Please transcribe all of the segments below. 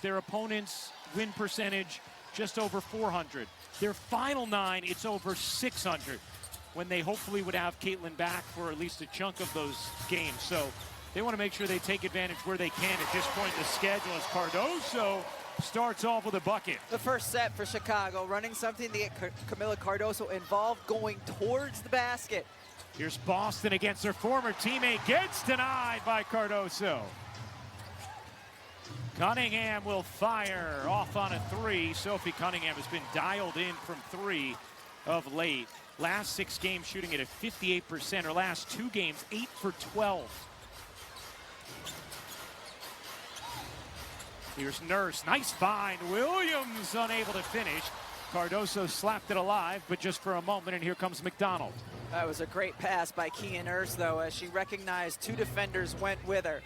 Their opponent's win percentage just over 400. Their final 9, it's over 600, when they hopefully would have Caitlin back for at least a chunk of those games. So they want to make sure they take advantage where they can at this point in the schedule, as Cardoso starts off with a bucket. The first set for Chicago, running something to get Camila Cardoso involved, going towards the basket. Here's Boston against their former teammate, gets denied by Cardoso. Cunningham will fire off on a 3. Sophie Cunningham has been dialed in from 3 of late. Last 6 games shooting at a 58%. Her last 2 games, 8 for 12. Here's Nurse, nice find. Williams unable to finish. Cardoso slapped it alive, but just for a moment, and here comes McDonald. That was a great pass by Kia Nurse, though, as she recognized 2 defenders went with her.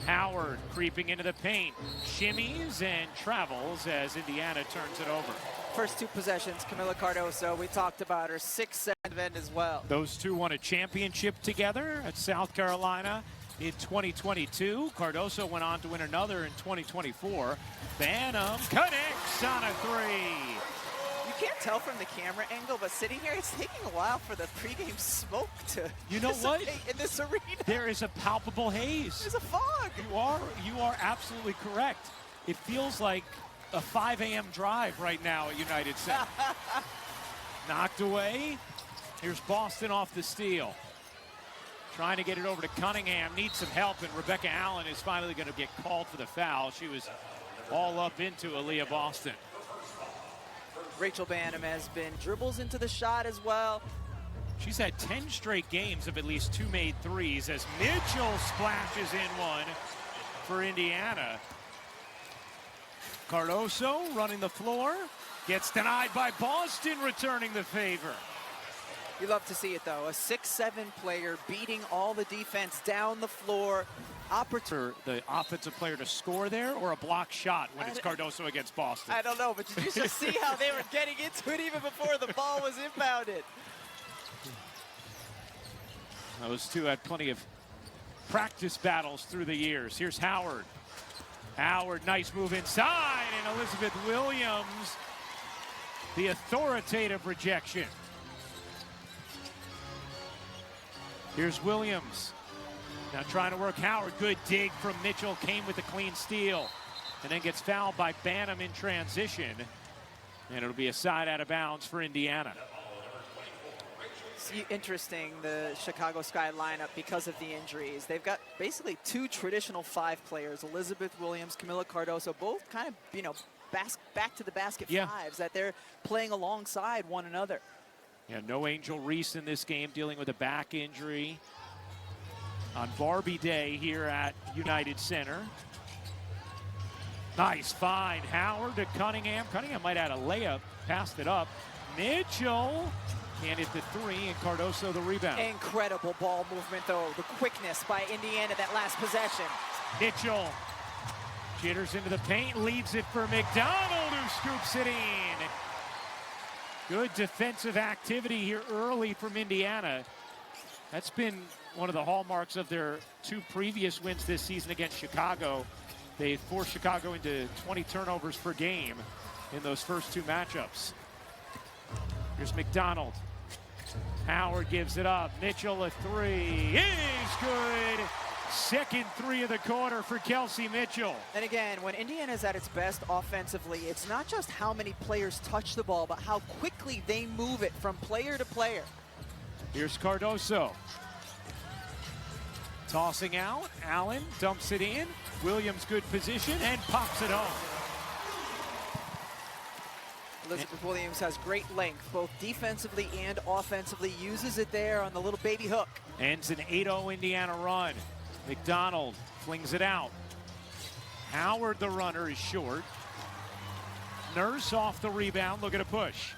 Howard creeping into the paint, shimmies and travels as Indiana turns it over. First 2 possessions, Camila Cardoso, we talked about her 6-7 end as well. Those 2 won a championship together at South Carolina in 2022. Cardoso went on to win another in 2024. Banham connects on a 3. You can't tell from the camera angle, but sitting here, it's taking a while for the pregame smoke to dissipate in this arena. There is a palpable haze. There's a fog. You are absolutely correct. It feels like a 5 a.m. drive right now at United Center. Knocked away. Here's Boston off the steal. Trying to get it over to Cunningham, needs some help, and Rebecca Allen is finally going to get called for the foul. She was all up into Aaliyah Boston. Rachel Banham has been dribbles into the shot as well. She's had 10 straight games of at least 2 made threes as Mitchell splashes in one for Indiana. Cardoso running the floor, gets denied by Boston, returning the favor. You love to see it, though. A 6'7" player beating all the defense down the floor. For the offensive player to score there, or a block shot when it's Cardoso against Boston? I don't know, but did you just see how they were getting into it even before the ball was inbounded? Those 2 had plenty of practice battles through the years. Here's Howard. Howard, nice move inside, and Elizabeth Williams, the authoritative rejection. Here's Williams. Now trying to work Howard. Good dig from Mitchell. Came with a clean steal. And then gets fouled by Banham in transition. And it'll be a side out of bounds for Indiana. It's interesting, the Chicago Sky lineup, because of the injuries. They've got basically 2 traditional 5 players. Elizabeth Williams, Camila Cardoso, both kind of, back to the basket 5s that they're playing alongside one another. Yeah, no Angel Reese in this game, dealing with a back injury on Barbie Day here at United Center. Nice find. Howard to Cunningham. Cunningham might add a layup, passed it up. Mitchell can't hit the 3, and Cardoso the rebound. Incredible ball movement, though. The quickness by Indiana that last possession. Mitchell jitters into the paint, leaves it for McDonald, who scoops it in. Good defensive activity here early from Indiana. That's been one of the hallmarks of their 2 previous wins this season against Chicago. They forced Chicago into 20 turnovers per game in those first 2 matchups. Here's McDonald. Howard gives it up. Mitchell a 3 is good. Second 3 of the quarter for Kelsey Mitchell. And again, when Indiana's at its best offensively, it's not just how many players touch the ball, but how quickly they move it from player to player. Here's Cardoso. Tossing out. Allen dumps it in. Williams good position and pops it home. Elizabeth Williams has great length, both defensively and offensively. Uses it there on the little baby hook. Ends an 8-0 Indiana run. McDonald flings it out. Howard, the runner, is short. Nurse off the rebound, looking to push.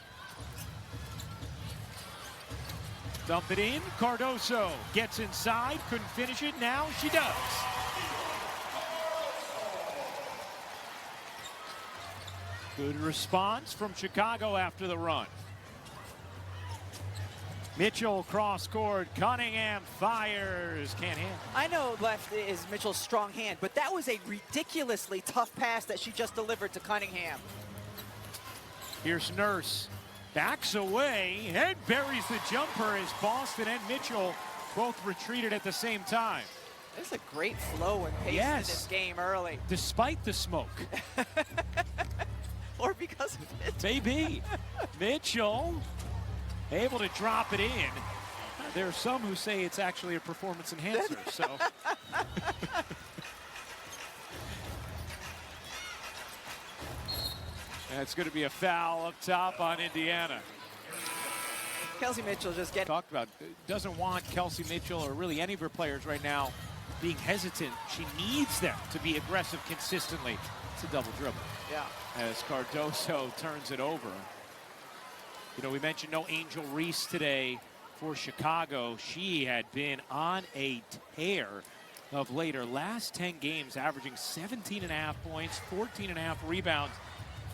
Dump it in. Cardoso gets inside, couldn't finish it. Now she does. Good response from Chicago after the run. Mitchell cross court. Cunningham fires. Can't hit. I know left is Mitchell's strong hand, but that was a ridiculously tough pass that she just delivered to Cunningham. Here's Nurse. Backs away and buries the jumper as Boston and Mitchell both retreated at the same time. There's a great flow and pace in this game early. Despite the smoke. Or because of it. Maybe. Mitchell able to drop it in. There are some who say it's actually a performance enhancer, so. That's going to be a foul up top on Indiana. Kelsey Mitchell just getting talked about, doesn't want Kelsey Mitchell or really any of her players right now being hesitant. She needs them to be aggressive consistently. It's a double dribble. Yeah. As Cardoso turns it over. You know, we mentioned no Angel Reese today for Chicago. She had been on a tear of late. Her last 10 games averaging 17.5 points, 14.5 rebounds,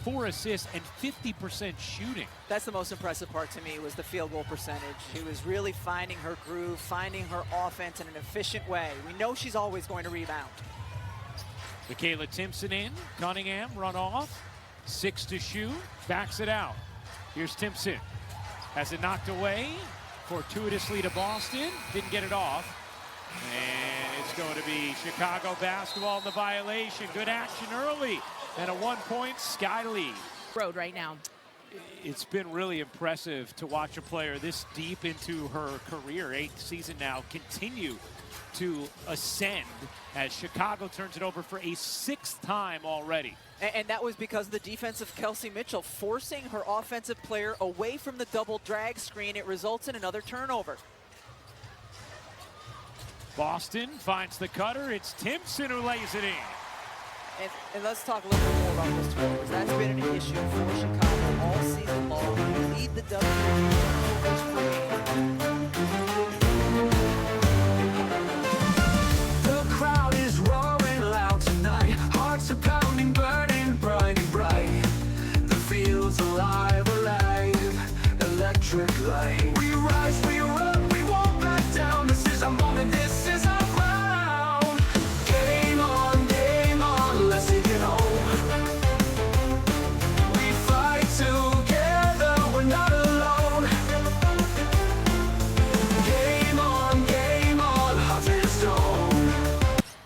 4 assists, and 50% shooting. That's the most impressive part to me was the field goal percentage. She was really finding her groove, finding her offense in an efficient way. We know she's always going to rebound. Michaela Timpson in, Cunningham run off, 6 to shoot, backs it out. Here's Timpson, has it knocked away, fortuitously to Boston, didn't get it off. And it's going to be Chicago basketball in the violation. Good action early, and a 1-point Sky lead. Road right now. It's been really impressive to watch a player this deep into her career, 8th season now, continue to ascend as Chicago turns it over for a 6th time already. And that was because of the defense of Kelsey Mitchell, forcing her offensive player away from the double drag screen. It results in another turnover. Boston finds the cutter. It's Timpson who lays it in. And let's talk a little bit more about those turnovers. That's been an issue for Chicago all season long. They lead the WNBA turnovers per game. The crowd is roaring loud tonight. Hearts are pounding, burning bright and bright. The field's alive, alive. Electric light. We rise, we erupt, we won't back down. This is our moment, this is our ground. Game on, let's take it home. We fight together, we're not alone. Game on, heart and stone.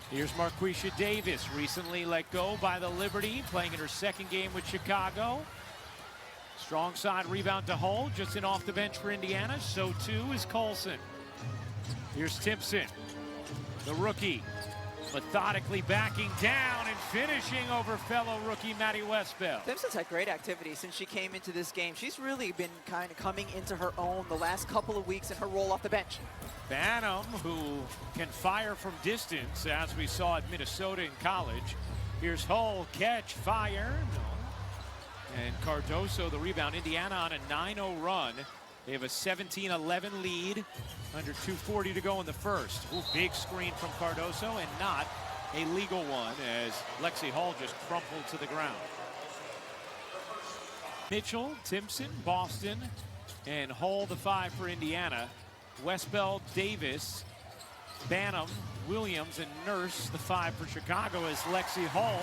Here's Marquisha Davis, recently let go by the Liberty, playing in her 2nd game with Chicago. Strong side rebound to hold, just in off the bench for Indiana. So too is Colson. Here's Timpson, the rookie, methodically backing down and finishing over fellow rookie Maddie Westbell. Timpson's had great activity since she came into this game. She's really been kind of coming into her own the last couple of weeks in her role off the bench. Banham, who can fire from distance, as we saw at Minnesota in college. Here's Hull, catch, fire. No. And Cardoso, the rebound. Indiana on a 9-0 run. They have a 17-11 lead. Under 2:40 to go in the first. Ooh, big screen from Cardoso, and not a legal one, as Lexi Hull just crumpled to the ground. Mitchell, Timpson, Boston, and Hull the 5 for Indiana. Westbell, Davis, Banham, Williams, and Nurse the 5 for Chicago, as Lexi Hull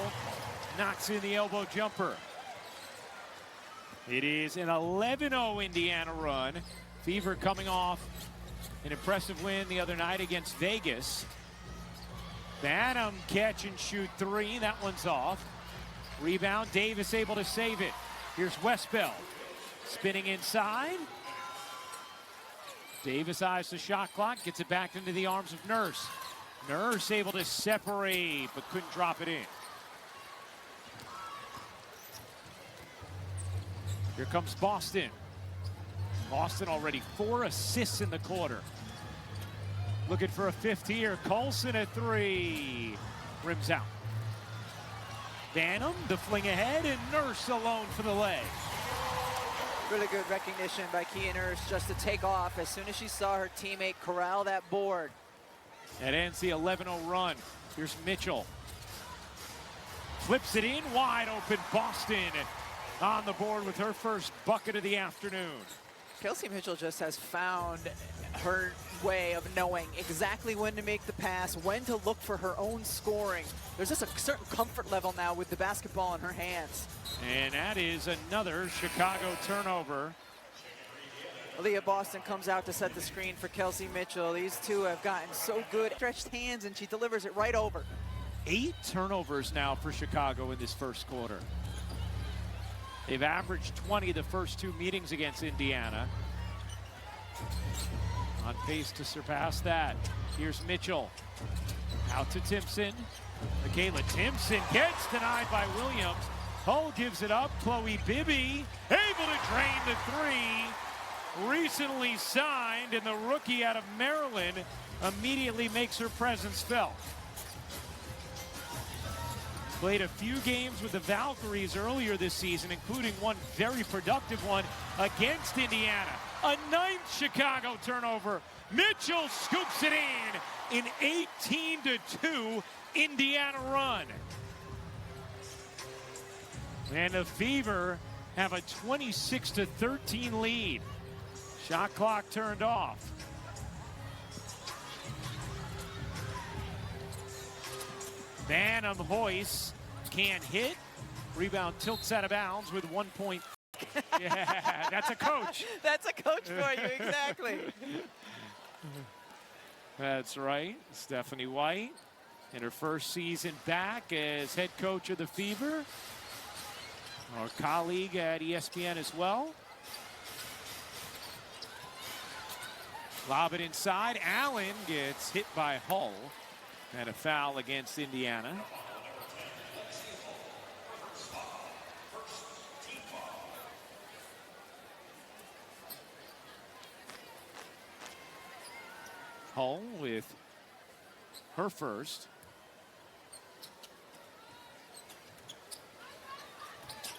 knocks in the elbow jumper. It is an 11-0 Indiana run. Fever coming off an impressive win the other night against Vegas. Banham catch and shoot 3. That one's off. Rebound, Davis able to save it. Here's Westbell spinning inside. Davis eyes the shot clock, gets it back into the arms of Nurse. Nurse able to separate, but couldn't drop it in. Here comes Boston. Boston already 4 assists in the quarter. Looking for a 5th here. Colson at 3. Rims out. Banham, the fling ahead, and Nurse alone for the leg. Really good recognition by Kia Nurse just to take off as soon as she saw her teammate corral that board. That ends the 11-0 run. Here's Mitchell. Flips it in, wide open. Boston on the board with her first bucket of the afternoon. Kelsey Mitchell just has found her way of knowing exactly when to make the pass, when to look for her own scoring. There's just a certain comfort level now with the basketball in her hands. And that is another Chicago turnover. Leah Boston comes out to set the screen for Kelsey Mitchell. These two have gotten so good. Stretched hands, and she delivers it right over. 8 turnovers now for Chicago in this first quarter. They've averaged 20 the first 2 meetings against Indiana. On pace to surpass that. Here's Mitchell. Out to Timpson. Michaela Timpson gets denied by Williams. Hull gives it up. Chloe Bibby able to drain the 3. Recently signed, and the rookie out of Maryland immediately makes her presence felt. Played a few games with the Valkyries earlier this season, including one very productive one against Indiana. A 9th Chicago turnover. Mitchell scoops it in 18-2 Indiana run. And the Fever have a 26-13 lead. Shot clock turned off. Banham hoists, can't hit. Rebound tilts out of bounds with 1 point. Yeah, that's a coach. That's a coach for you, exactly. That's right. Stephanie White in her first season back as head coach of the Fever. Our colleague at ESPN as well. Lob it inside. Allen gets hit by Hull. And a foul against Indiana. Hull with her first.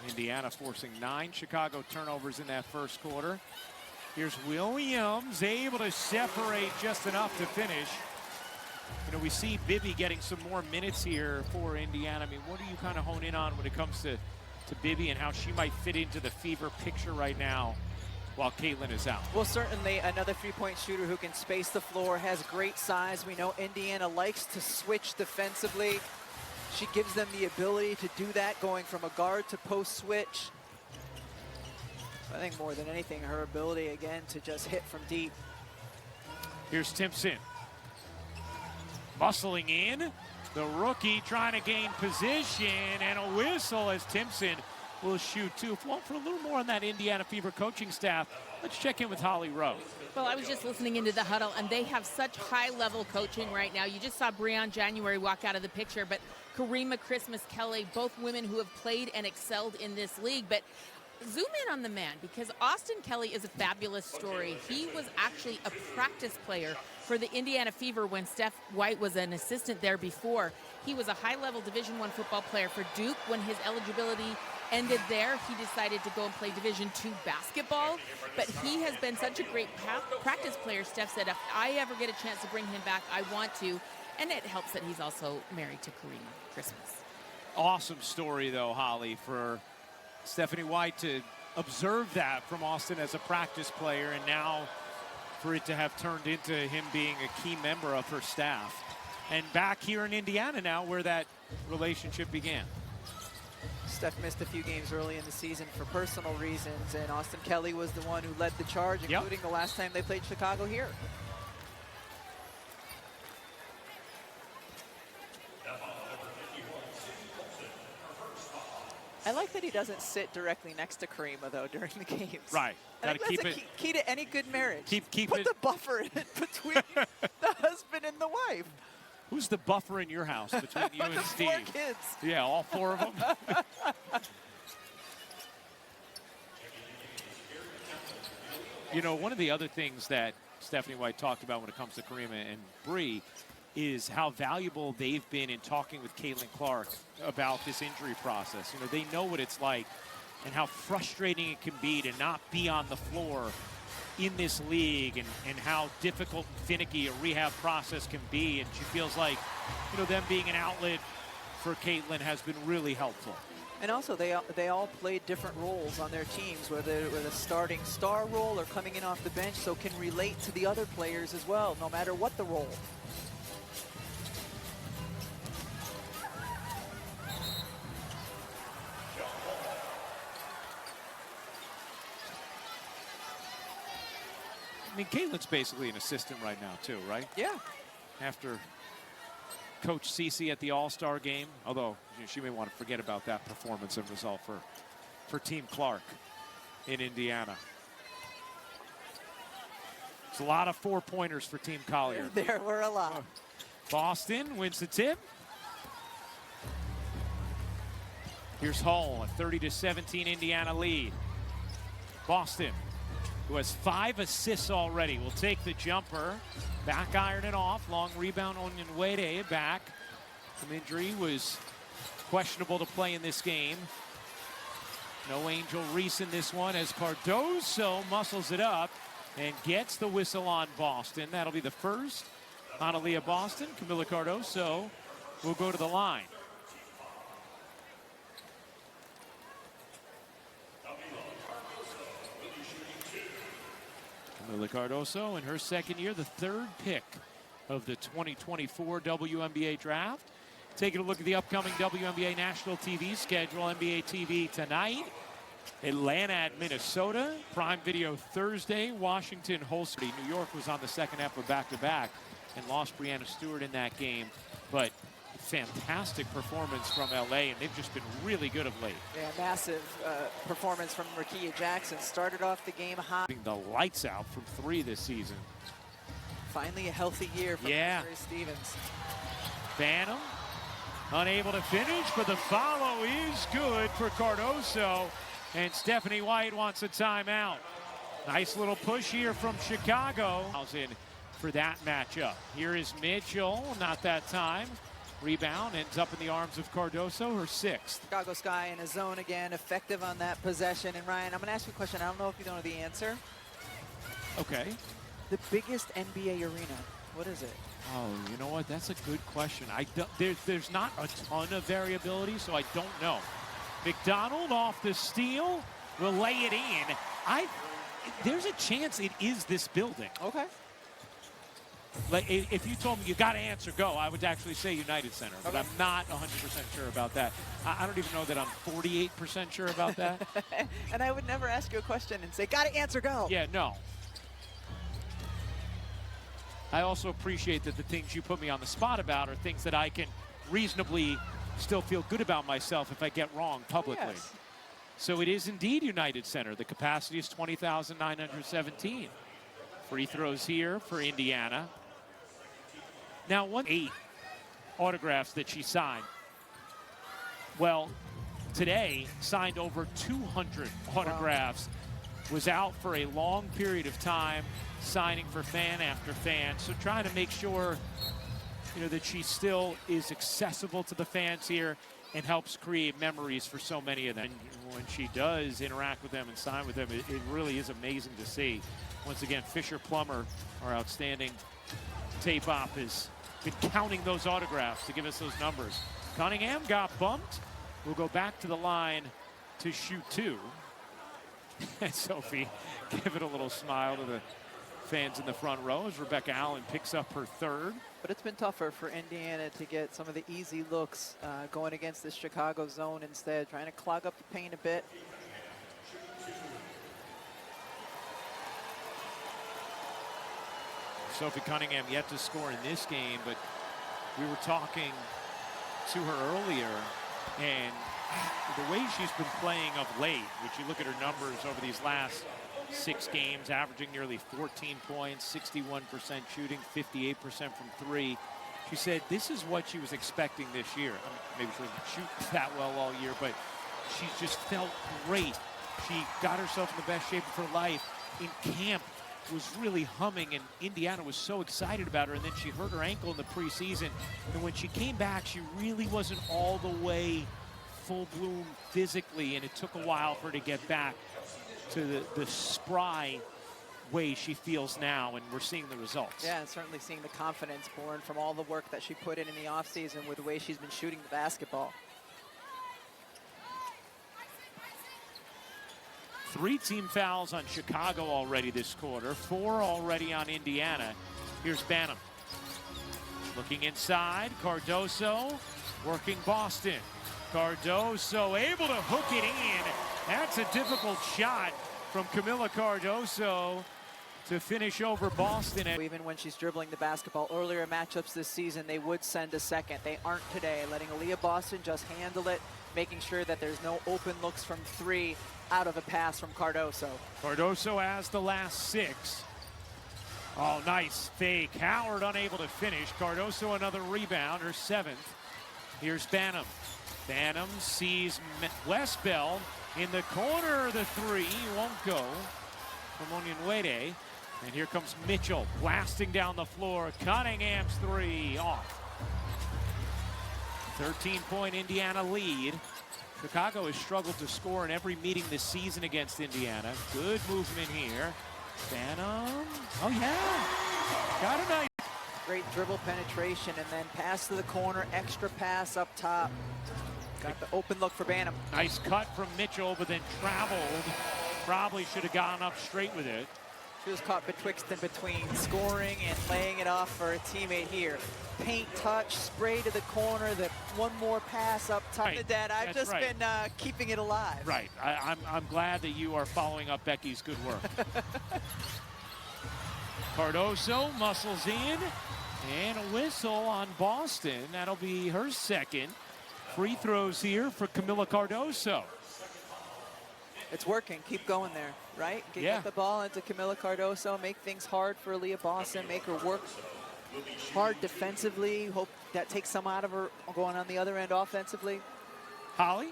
Indiana forcing 9 Chicago turnovers in that first quarter. Here's Williams, able to separate just enough to finish. You know, we see Bibby getting some more minutes here for Indiana. I mean, what do you kind of hone in on when it comes to Bibby and how she might fit into the Fever picture right now while Caitlin is out? Well, certainly another three-point shooter who can space the floor, has great size. We know Indiana likes to switch defensively. She gives them the ability to do that, going from a guard to post switch. I think more than anything, her ability, again, to just hit from deep. Here's Timpson. Bustling in. The rookie trying to gain position, and a whistle as Timpson will shoot 2. Well, for a little more on that Indiana Fever coaching staff, let's check in with Holly Rowe. Well, I was just listening into the huddle, and they have such high-level coaching right now. You just saw Breon January walk out of the picture, but Karima Christmas Kelly, both women who have played and excelled in this league. But zoom in on the man, because Austin Kelly is a fabulous story. He was actually a practice player for the Indiana Fever when Steph White was an assistant there before. He was a high-level Division I football player for Duke. When his eligibility ended there, he decided to go and play Division II basketball. But he has been such a great practice player. Steph said, if I ever get a chance to bring him back, I want to. And it helps that he's also married to Karima Christmas. Awesome story, though, Holly, for Stephanie White to observe that from Austin as a practice player, and now for it to have turned into him being a key member of her staff. And back here in Indiana now where that relationship began. Steph missed a few games early in the season for personal reasons, and Austin Kelly was the one who led the charge, including the last time they played Chicago here. I like that he doesn't sit directly next to Karima, though, during the games. Right. Got to keep it. Key to any good marriage. Keep Put it. the buffer in between the husband and the wife. Who's the buffer in your house between you and Steve? 4 kids. Yeah, all 4 of them. You know, one of the other things that Stephanie White talked about when it comes to Karima and Bree is how valuable they've been in talking with Caitlin Clark about this injury process. You know, they know what it's like and how frustrating it can be to not be on the floor in this league, and how difficult and finicky a rehab process can be. And she feels like, you know, them being an outlet for Caitlin has been really helpful. And also, they all played different roles on their teams, whether with a starting star role or coming in off the bench, so can relate to the other players as well, no matter what the role. I mean, Caitlin's basically an assistant right now, too, right? Yeah. After Coach Cece at the All-Star game, although she may want to forget about that performance and result for Team Clark in Indiana. It's a lot of four-pointers for Team Collier. There were a lot. Boston wins the tip. Here's Hull, a 30-17 Indiana lead. Boston, who has 5 assists already, will take the jumper. Back iron it off. Long rebound on Onyenwere back. From injury, was questionable to play in this game. No Angel Reese in this one as Cardoso muscles it up and gets the whistle on Boston. That'll be the first on Aaliyah Boston. Camila Cardoso will go to the line. Camila Cardoso in her second year, the 3rd pick of the 2024 WNBA draft. Taking a look at the upcoming WNBA national TV schedule. NBA TV tonight. Atlanta at Minnesota. Prime Video Thursday. Washington hosts. New York was on the second half of back-to-back and lost Breanna Stewart in that game. But fantastic performance from LA, and they've just been really good of late. Yeah, massive performance from Rakia Jackson. Started off the game hot. The lights out from 3 this season. Finally a healthy year for Mary Stevens. Phantom unable to finish, but the follow is good for Cardoso, and Stephanie White wants a timeout. Nice little push here from Chicago. In for that matchup. Here is Mitchell, not that time. Rebound ends up in the arms of Cardoso, her 6th. Chicago Sky in a zone again, effective on that possession. And Ryan, I'm going to ask you a question. I don't know if you know the answer. Okay. The biggest NBA arena, what is it? Oh, you know what? That's a good question. There's not a ton of variability, so I don't know. McDonald off the steal, will lay it in. There's a chance it is this building. Okay. Like, if you told me you got to answer go, I would actually say United Center, but I'm not 100% sure about that. I don't even know that I'm 48% sure about that. And I would never ask you a question and say, got to answer go. Yeah, no. I also appreciate that the things you put me on the spot about are things that I can reasonably still feel good about myself if I get wrong publicly. Yes. So it is indeed United Center. The capacity is 20,917. Free throws here for Indiana. Now, 8 autographs that she signed. Well, today signed over 200 autographs. Was out for a long period of time, signing for fan after fan. So trying to make sure, that she still is accessible to the fans here and helps create memories for so many of them. And when she does interact with them and sign with them, it really is amazing to see. Once again, Fisher Plummer, our outstanding tape op, has been counting those autographs to give us those numbers. Cunningham got bumped. We'll go back to the line to shoot 2. And Sophie, give it a little smile to the fans in the front row as Rebecca Allen picks up her 3rd. But it's been tougher for Indiana to get some of the easy looks going against the Chicago zone instead, trying to clog up the paint a bit. Sophie Cunningham yet to score in this game, but we were talking to her earlier, and the way she's been playing of late, which you look at her numbers over these last 6 games, averaging nearly 14 points, 61% shooting, 58% from 3. She said this is what she was expecting this year. I mean, maybe she doesn't shoot that well all year, but she's just felt great. She got herself in the best shape of her life. In camp, was really humming, and Indiana was so excited about her, and then she hurt her ankle in the preseason, and when she came back, she really wasn't all the way full bloom physically, and it took a while for her to get back to the spry way she feels now, and we're seeing the results. Yeah, and certainly seeing the confidence born from all the work that she put in the offseason with the way she's been shooting the basketball. 3 team fouls on Chicago already this quarter, 4 already on Indiana. Here's Banham. Looking inside, Cardoso working Boston. Cardoso able to hook it in. That's a difficult shot from Camila Cardoso to finish over Boston. Even when she's dribbling the basketball, earlier matchups this season, they would send a second. They aren't today, letting Aaliyah Boston just handle it, making sure that there's no open looks from 3 out of a pass from Cardoso. Cardoso has the last 6. Oh, nice fake. Howard unable to finish. Cardoso another rebound, her 7th. Here's Banham. Banham sees Westbell in the corner. The 3 won't go from Onyenwere. And here comes Mitchell blasting down the floor. Cunningham's 3 off. 13-point Indiana lead. Chicago has struggled to score in every meeting this season against Indiana. Good movement here. Banham. Oh, yeah. Got a nice. Great dribble penetration and then pass to the corner, extra pass up top. Got the open look for Banham. Nice cut from Mitchell, but then traveled. Probably should have gone up straight with it. She was caught betwixt and between scoring and laying it off for a teammate here. Paint touch, spray to the corner, the one more pass up top. Right. Dad, I've That's just right. been keeping it alive. Right. I'm glad that you are following up Becky's good work. Cardoso muscles in, and a whistle on Boston. That'll be her 2nd. Free throws here for Camila Cardoso. It's working. Keep going there, right? Get the ball into Camila Cardoso, make things hard for Aaliyah Boston, make her work hard defensively. Hope that takes some out of her going on the other end offensively. Holly?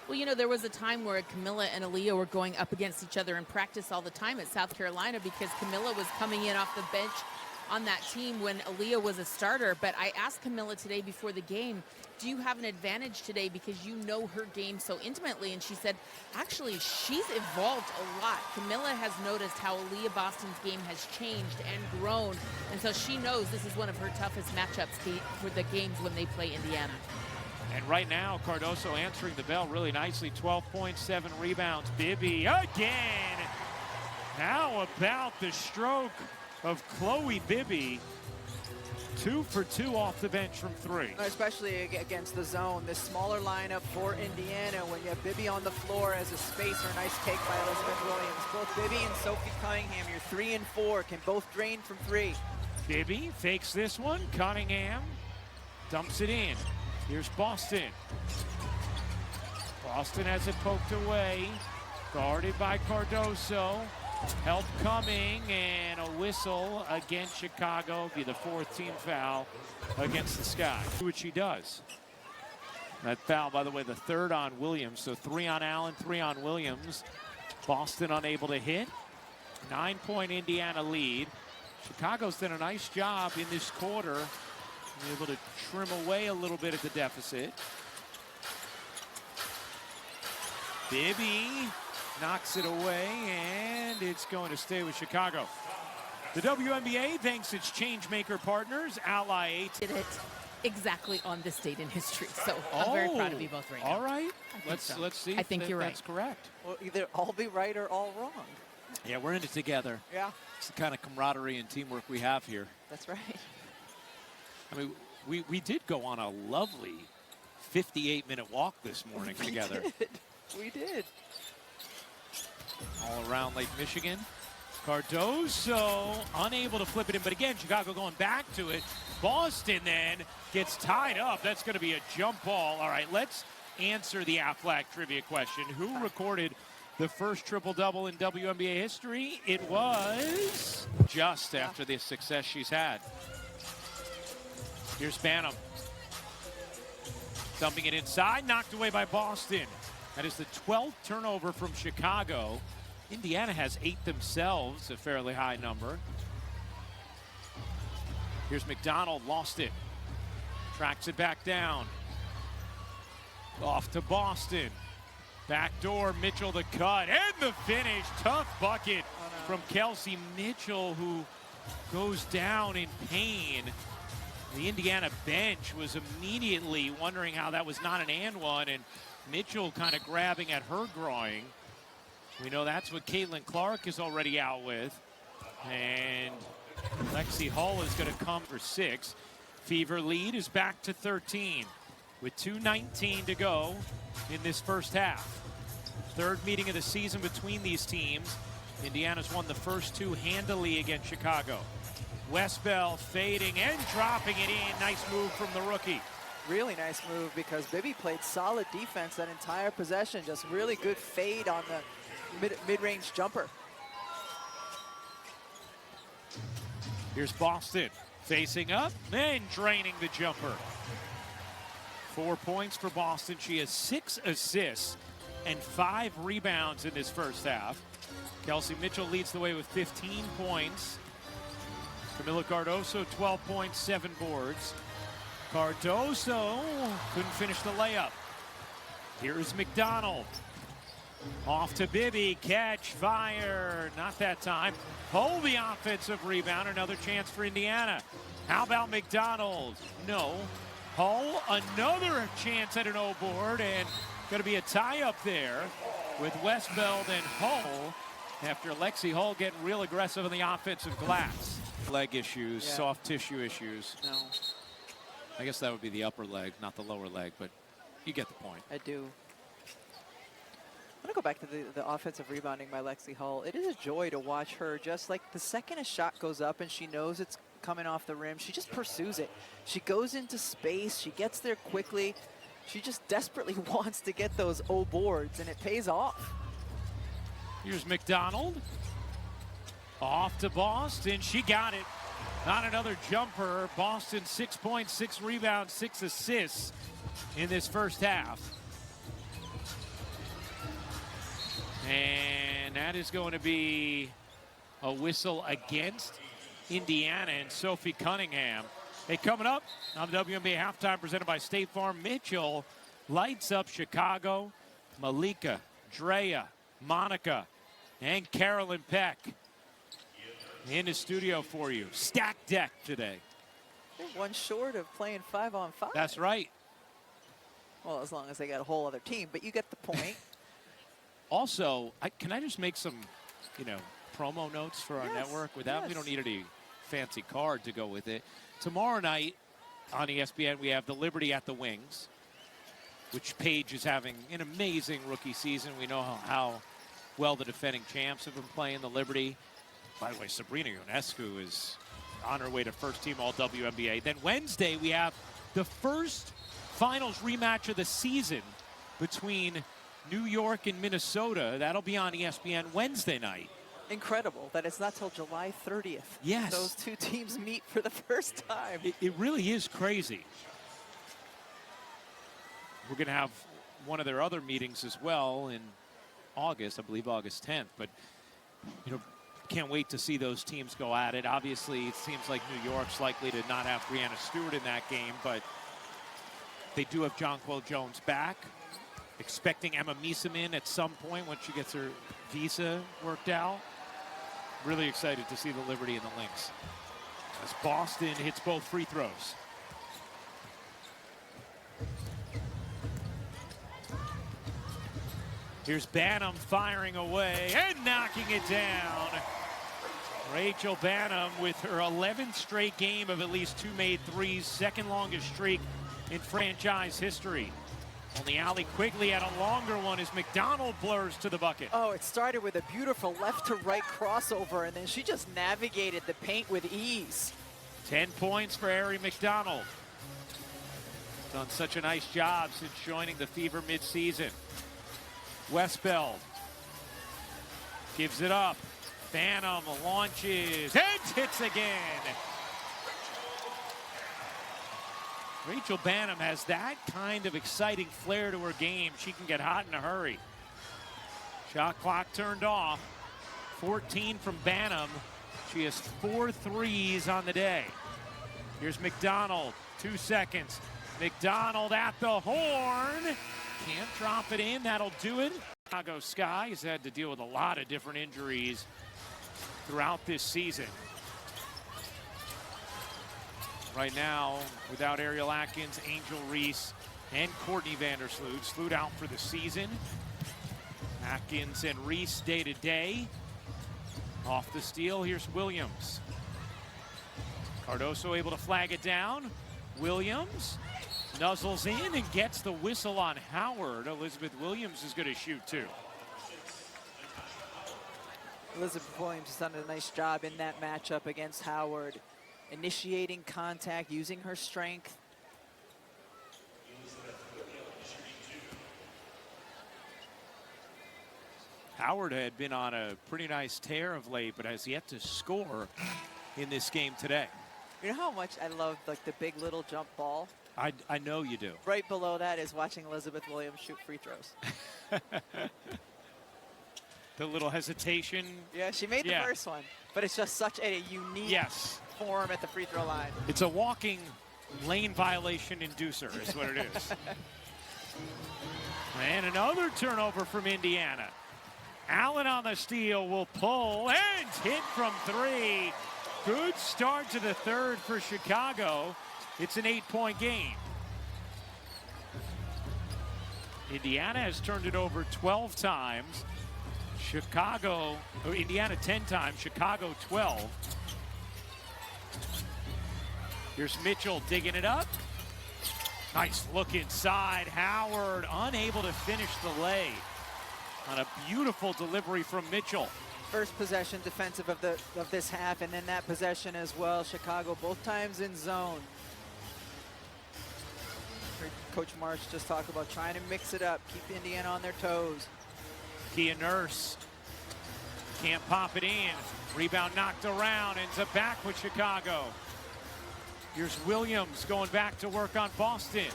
Well, you know, there was a time where Camila and Aaliyah were going up against each other in practice all the time at South Carolina because Camila was coming in off the bench on that team when Aaliyah was a starter. But I asked Camila today before the game, do you have an advantage today because you know her game so intimately? And she said, actually, she's evolved a lot. Camila has noticed how Aaliyah Boston's game has changed and grown. And so she knows this is one of her toughest matchups for the games when they play Indiana. And right now, Cardoso answering the bell really nicely. 12 points, 7 rebounds. Bibby again. How about the stroke of Chloe Bibby? 2 for 2 off the bench from 3. Especially against the zone. This smaller lineup for Indiana when you have Bibby on the floor as a spacer. Nice take by Elizabeth Williams. Both Bibby and Sophie Cunningham, your 3 and 4, can both drain from 3. Bibby fakes this one. Cunningham dumps it in. Here's Boston. Boston has it poked away. Guarded by Cardoso. Help coming, and a whistle against Chicago. Be the 4th team foul against the Sky. See what she does. That foul, by the way, the 3rd on Williams. So 3 on Allen, 3 on Williams. Boston unable to hit. 9-point Indiana lead. Chicago's done a nice job in this quarter. Able to trim away a little bit at the deficit. Bibby knocks it away, and it's going to stay with Chicago. The WNBA thanks its changemaker partners, Ally 8. Did it exactly on this date in history. So I'm very proud of you both right now. All right. Let's see I think you're that's right. correct. Well, either all be right or all wrong. Yeah, we're in it together. Yeah, It's the kind of camaraderie and teamwork we have here. that's right. I mean, we did go on a lovely 58-minute walk this morning together. We did. All around Lake Michigan. Cardoso unable to flip it in, but again, Chicago going back to it. Boston then gets tied up. That's going to be a jump ball. All right, let's answer the Aflac trivia question. Who recorded the first triple-double in WNBA history? It was just after the success she's had. Here's Banham. Dumping it inside, knocked away by Boston. That is the 12th turnover from Chicago. Indiana has 8 themselves, a fairly high number. Here's McDonald, lost it. Tracks it back down. Off to Boston. Backdoor, Mitchell the cut, and the finish. Tough bucket from Kelsey Mitchell, who goes down in pain. The Indiana bench was immediately wondering how that was not an and one, and Mitchell kind of grabbing at her groin. We know that's what Caitlin Clark is already out with. And Lexi Hull is going to come for 6. Fever lead is back to 13 with 2:19 to go in this first half. Third meeting of the season between these teams. Indiana's won the first 2 handily against Chicago. Westbell fading and dropping it in. Nice move from the rookie. Really nice move because Bibby played solid defense that entire possession. Just really good fade on the mid-range jumper. Here's Boston facing up and draining the jumper. 4 points for Boston. She has 6 assists and 5 rebounds in this first half. Kelsey Mitchell leads the way with 15 points. Camila Cardoso, 12 points, 7 boards. Cardoso couldn't finish the layup. Here's McDonald. Off to Bibby, catch, fire, not that time. Hold the offensive rebound, another chance for Indiana. How about McDonald? No. Hull, another chance at an O board, and going to be a tie up there with Westbeld and Hull after Lexi Hull getting real aggressive on the offensive glass. Leg issues, yeah. Soft tissue issues. No, I guess that would be the upper leg, not the lower leg, but you get the point. I do. I'm going to go back to the offensive rebounding by Lexi Hull. It is a joy to watch her. Just like the second a shot goes up and she knows it's coming off the rim, she just pursues it. She goes into space. She gets there quickly. She just desperately wants to get those O boards, and it pays off. Here's McDonald. Off to Boston. She got it. Not another jumper. Boston 6 points, 6 rebounds, 6 assists in this first half. And that is going to be a whistle against Indiana and Sophie Cunningham. Hey, coming up on the WNBA halftime presented by State Farm, Mitchell lights up Chicago. Malika, Drea, Monica, and Carolyn Peck in the studio for you. Stacked deck today. They're one short of playing 5-on-5. That's right. Well, as long as they got a whole other team, but you get the point. Also, can I just make some, promo notes for our network? Without, we don't need any fancy card to go with it. Tomorrow night on ESPN, we have the Liberty at the Wings, which Paige is having an amazing rookie season. We know how well the defending champs have been playing the Liberty. By the way, Sabrina Ionescu is on her way to first team all WNBA. Then Wednesday, we have the first finals rematch of the season between New York and Minnesota. That'll be on ESPN Wednesday night. Incredible that it's not till July 30th. Yes. Those two teams meet for the first time. It really is crazy. We're going to have one of their other meetings as well in August, I believe August 10th. But, can't wait to see those teams go at it. Obviously, it seems like New York's likely to not have Brianna Stewart in that game, but they do have Jonquel Jones back. Expecting Emma Meesum in at some point once she gets her visa worked out. Really excited to see the Liberty and the Lynx as Boston hits both free throws. Here's Banham firing away and knocking it down. Rachel Banham with her 11th straight game of at least 2 made threes, second longest streak in franchise history. Only Allie Quigley had a longer one as McDonald blurs to the bucket. Oh, it started with a beautiful left to right crossover, and then she just navigated the paint with ease. 10 points for Ari McDonald. Done such a nice job since joining the Fever midseason. Westbeld gives it up. Banham launches and hits again. Rachel Banham has that kind of exciting flair to her game. She can get hot in a hurry. Shot clock turned off. 14 from Banham. She has 4 threes on the day. Here's McDonald, 2 seconds. McDonald at the horn. Can't drop it in, that'll do it. Chicago Sky has had to deal with a lot of different injuries throughout this season. Right now, without Ariel Atkins, Angel Reese, and Courtney Vandersloot. Sloot out for the season. Atkins and Reese day to day. Off the steal, here's Williams. Cardoso able to flag it down. Williams nuzzles in and gets the whistle on Howard. Elizabeth Williams is going to shoot too. Elizabeth Williams has done a nice job in that matchup against Howard, initiating contact, using her strength. Howard had been on a pretty nice tear of late, but has yet to score in this game today. You know how much I love like the big little jump ball? I know you do. Right below that is watching Elizabeth Williams shoot free throws. The little hesitation. Yeah, she made the first one, but it's just such a unique form at the free throw line. It's a walking lane violation inducer is what it is. And another turnover from Indiana. Allen on the steal will pull and hit from three. Good start to the third for Chicago. It's an 8-point game. Indiana has turned it over 12 times. Indiana 10 times, Chicago 12. Here's Mitchell digging it up. Nice look inside. Howard unable to finish the lay on a beautiful delivery from Mitchell. First possession defensive of this half, and then that possession as well. Chicago both times in zone. Heard Coach March just talk about trying to mix it up, keep Indiana on their toes. Kia Nurse can't pop it in. Rebound knocked around, ends up back with Chicago. Here's Williams going back to work on Boston.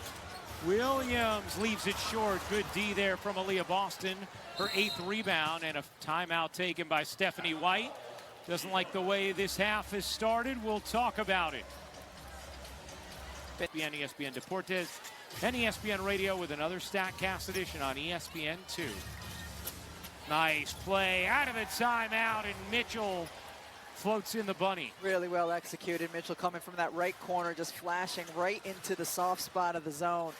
Williams leaves it short. Good D there from Aaliyah Boston. Her 8th rebound, and a timeout taken by Stephanie White. Doesn't like the way this half has started. We'll talk about it. ESPN Deportes and ESPN Radio with another StatCast edition on ESPN2. Nice play out of the timeout, and Mitchell floats in the bunny. Really well executed. Mitchell coming from that right corner, just flashing right into the soft spot of the zone.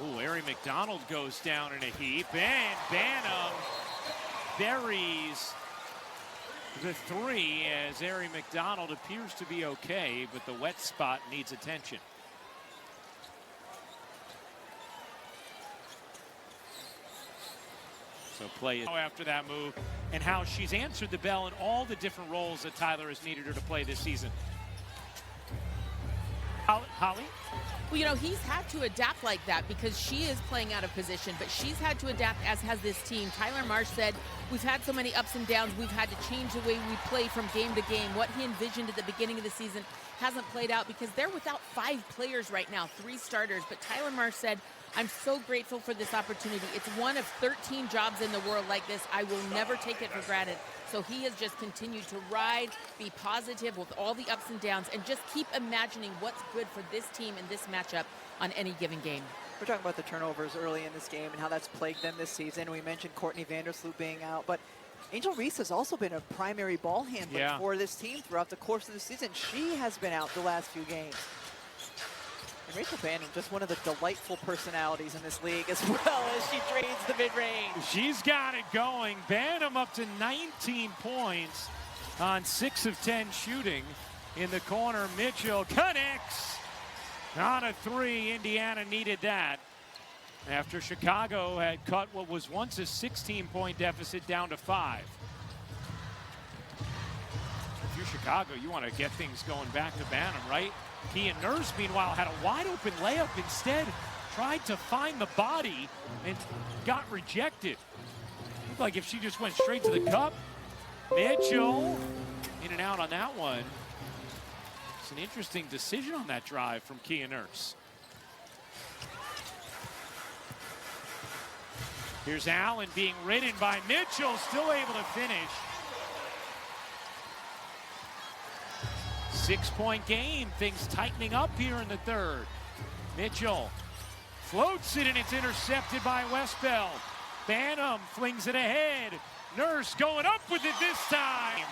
Ooh, Ari McDonald goes down in a heap, and Banham buries the three as Ari McDonald appears to be okay, but the wet spot needs attention. So play after that move, and how she's answered the bell in all the different roles that Tyler has needed her to play this season. Holly? Well, you know, he's had to adapt like that because she is playing out of position, but she's had to adapt, as has this team. Tyler Marsh said, we've had so many ups and downs, we've had to change the way we play from game to game. What he envisioned at the beginning of the season hasn't played out because they're without 5 players right now, 3 starters. But Tyler Marsh said, I'm so grateful for this opportunity. It's one of 13 jobs in the world like this. I will never take it for granted. So he has just continued to ride, be positive with all the ups and downs, and just keep imagining what's good for this team in this matchup on any given game. We're talking about the turnovers early in this game and how that's plagued them this season. We mentioned Courtney Vandersloot being out, but Angel Reese has also been a primary ball handler for this team throughout the course of the season. She has been out the last few games. And Rachel Bannon, just one of the delightful personalities in this league, as well as she trades the mid-range. She's got it going. Banham up to 19 points on 6 of 10 shooting in the corner. Mitchell connects on a 3. Indiana needed that after Chicago had cut what was once a 16-point deficit down to 5. If you're Chicago, you want to get things going back to Banham, right? Kia Nurse, meanwhile, had a wide-open layup. Instead, tried to find the body and got rejected. Looked like if she just went straight to the cup. Mitchell in and out on that one. It's an interesting decision on that drive from Kia Nurse. Here's Allen being ridden by Mitchell, still able to finish. 6-point game, things tightening up here in the third. Mitchell floats it, and it's intercepted by Westbell. Banham flings it ahead. Nurse going up with it this time.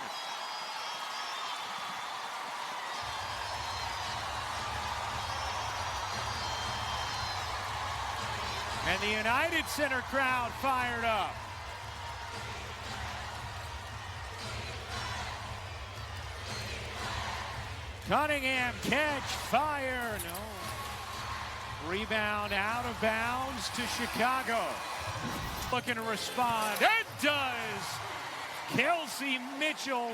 And the United Center crowd fired up. Cunningham catch, fire, no. Rebound out of bounds to Chicago. Looking to respond, it does! Kelsey Mitchell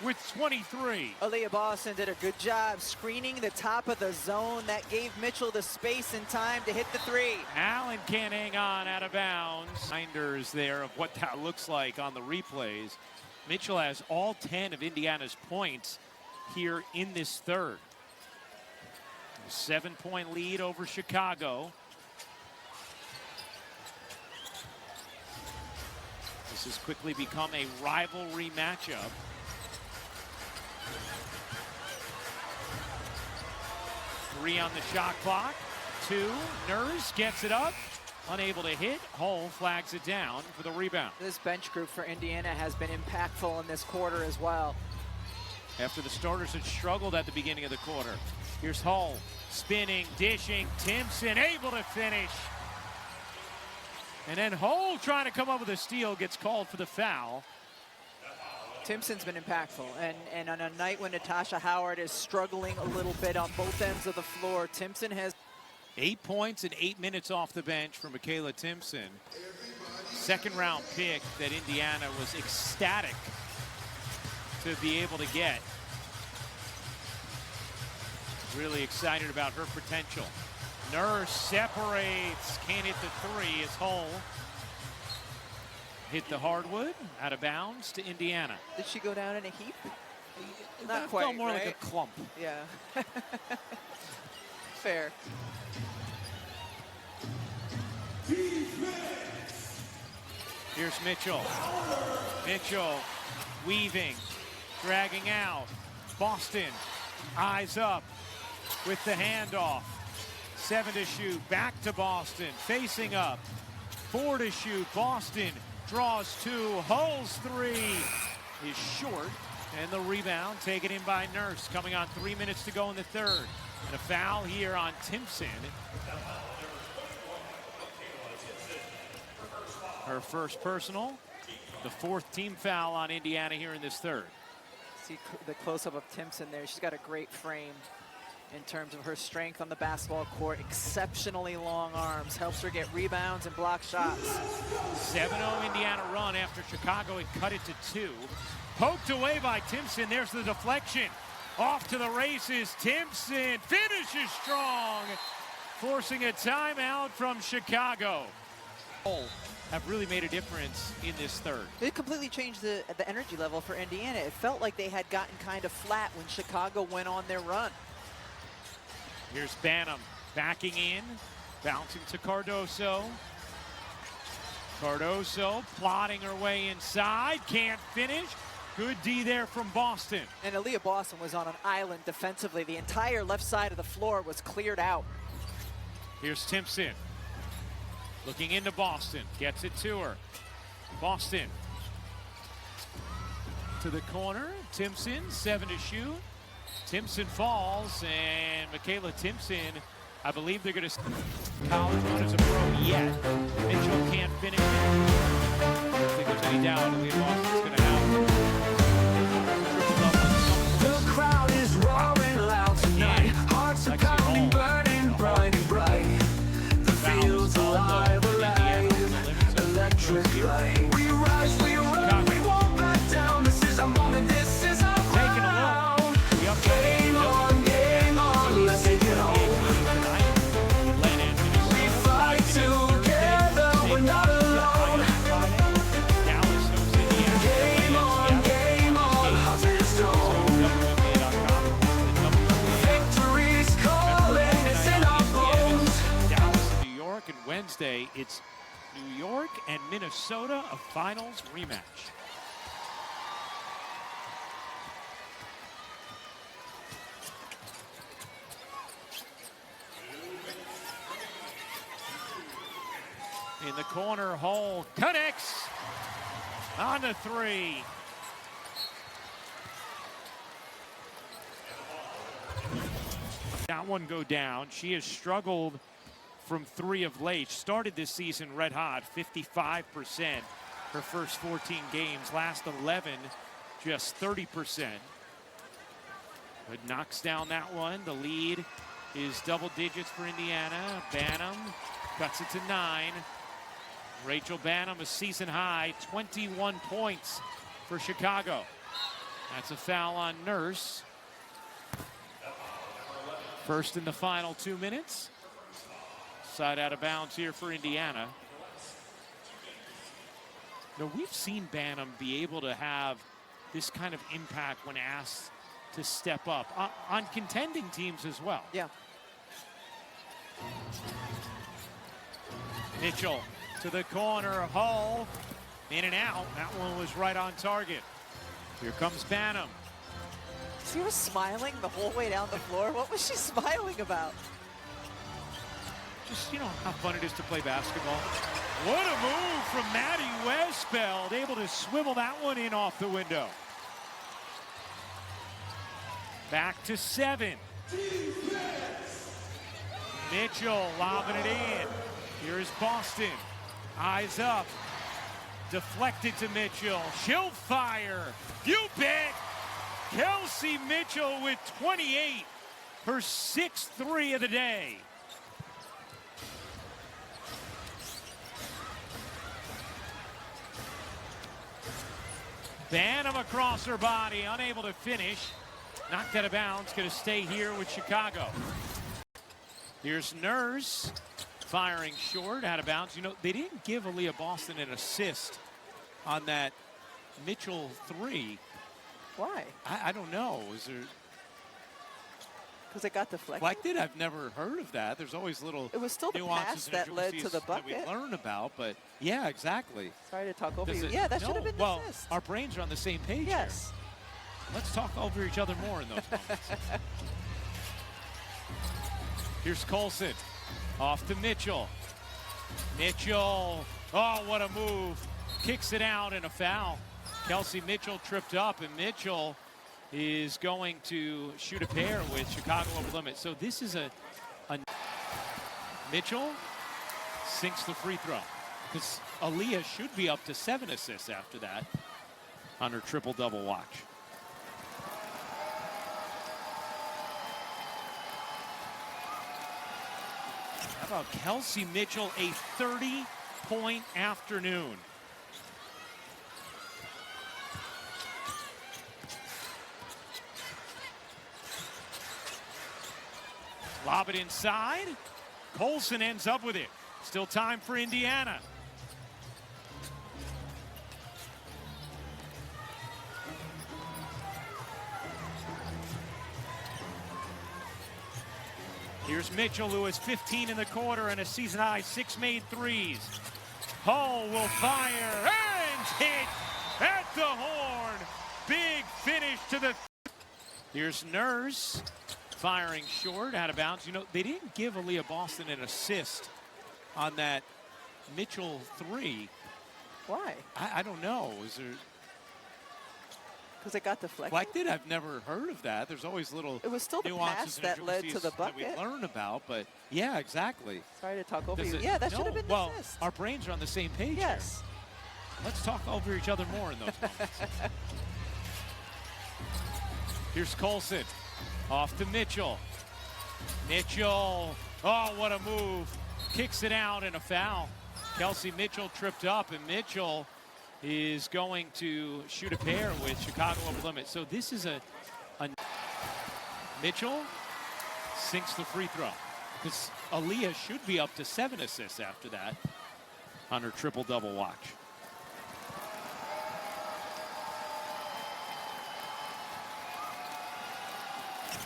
with 23. Aaliyah Boston did a good job screening the top of the zone. That gave Mitchell the space and time to hit the three. Allen can't hang on out of bounds. Reminders there of what that looks like on the replays. Mitchell has all 10 of Indiana's points here in this third. 7-point lead over Chicago. This has quickly become a rivalry matchup. Three on the shot clock. 2. Nurse gets it up. Unable to hit. Hull flags it down for the rebound. This bench group for Indiana has been impactful in this quarter as well. After the starters had struggled at the beginning of the quarter. Here's Hull spinning, dishing. Timpson able to finish. And then Hull trying to come up with a steal, gets called for the foul. Timpson's been impactful, and on a night when Natasha Howard is struggling a little bit on both ends of the floor, Timpson has 8 points and 8 minutes off the bench for Michaela Timpson. Second round pick that Indiana was ecstatic to be able to get. Really excited about her potential. Nurse separates, can't hit the three. It's Hull. Hit the hardwood, out of bounds to Indiana. Did she go down in a heap? That Not felt quite, more right? like a clump. Yeah. Fair. Here's Mitchell. Mitchell weaving, dragging out. Boston, eyes up with the handoff. 7 to shoot, back to Boston, facing up. 4 to shoot, Boston draws 2. Hull's 3 is short, and the rebound taken in by Nurse, coming on 3 minutes to go in the third. And a foul here on Timpson. Her first personal, the 4th team foul on Indiana here in this third. See the close-up of Timpson there. She's got a great frame in terms of her strength on the basketball court. Exceptionally long arms, helps her get rebounds and block shots. 7-0 Indiana run after Chicago had cut it to 2. Poked away by Timpson. There's the deflection. Off to the races. Timpson finishes strong, forcing a timeout from Chicago. Have really made a difference in this third. It completely changed the energy level for Indiana. It felt like they had gotten kind of flat when Chicago went on their run. Here's Banham backing in, bouncing to Cardoso. Cardoso plotting her way inside, can't finish. Good D there from Boston. And Aaliyah Boston was on an island defensively. The entire left side of the floor was cleared out. Here's Timpson. Looking into Boston, gets it to her. Boston to the corner. Timpson, 7 to shoot. Timpson falls, and Michaela Timpson, I believe they're going to college run as a pro yet. Mitchell can't finish it. I don't think there's any doubt Aaliyah Boston's going to have The crowd is roaring loud tonight. Hearts are pounding, burning bright and bright. The field's alive, alive. Electric light. We rise, we run, we won't back down. This is our moment, this is our taking a look. Game on, let's take it home. We fight together, we're not alone. Game on, hearts of stone. Victory's calling, it's in our bones. Dallas and New York, and Wednesday it's New York and Minnesota, a finals rematch. In the corner, Hull connects on the 3. That one go down. She has struggled from 3 of late. Started this season red hot, 55% her first 14 games. Last 11, just 30%. But knocks down that one. The lead is double digits for Indiana. Banham cuts it to 9. Rachel Banham, a season high, 21 points for Chicago. That's a foul on Nurse. First in the final 2 minutes. Side out of bounds here for Indiana. Now, we've seen Banham be able to have this kind of impact when asked to step up on contending teams as well. Yeah. Mitchell to the corner. Hull in and out. That one was right on target. Here comes Banham. She was smiling the whole way down the floor. What was she smiling about? Just, you know, how fun it is to play basketball. What a move from Maddie Westbeld. Able to swivel that one in off the window. Back to 7. Mitchell lobbing it in. Here is Boston. Eyes up. Deflected to Mitchell. She'll fire. You bet. Kelsey Mitchell with 28. Her 6th 3 of the day. Banham across her body, unable to finish. Knocked out of bounds, going to stay here with Chicago. Here's Nurse, firing short, out of bounds. You know, they didn't give Aaliyah Boston an assist on that Mitchell 3. Why? I don't know. Is there... Because it got deflected? Deflected? I've never heard of that. There's always little It was still the pass that led to the bucket. That we learn about, but yeah, exactly. Sorry to talk over you. Yeah, that should have been the assist. Our brains are on the same page. Yes. Here. Let's talk over each other more in those moments. Here's Colson. Off to Mitchell. Mitchell. Oh, what a move. Kicks it out and a foul. Kelsey Mitchell tripped up, and Mitchell is going to shoot a pair with Chicago over limit. So this is a Mitchell sinks the free throw. Because Aaliyah should be up to 7 assists after that on her triple-double watch. How about Kelsey Mitchell, a 30-point afternoon. Lob it inside. Colson ends up with it. Still time for Indiana. Here's Mitchell, who has 15 in the quarter and a season-high 6 made threes. Hull will fire and hit at the horn. Big finish to the... Here's Nurse. Firing short, out of bounds. You know, they didn't give Aaliyah Boston an assist on that Mitchell 3. Why? I don't know. Is there... Because it got deflected? Deflected? I've never heard of that. There's always little It was still the pass that led to the bucket. That we learn about, but yeah, exactly. Sorry to talk over you. Yeah, that should have been the assist. Our brains are on the same page. Yes. Here. Let's talk over each other more in those moments. Here's Colson. Off to Mitchell. Mitchell. Oh, what a move. Kicks it out and a foul. Kelsey Mitchell tripped up, and Mitchell is going to shoot a pair with Chicago over limit. So this is a Mitchell sinks the free throw. Because Aaliyah should be up to 7 assists after that on her triple-double watch.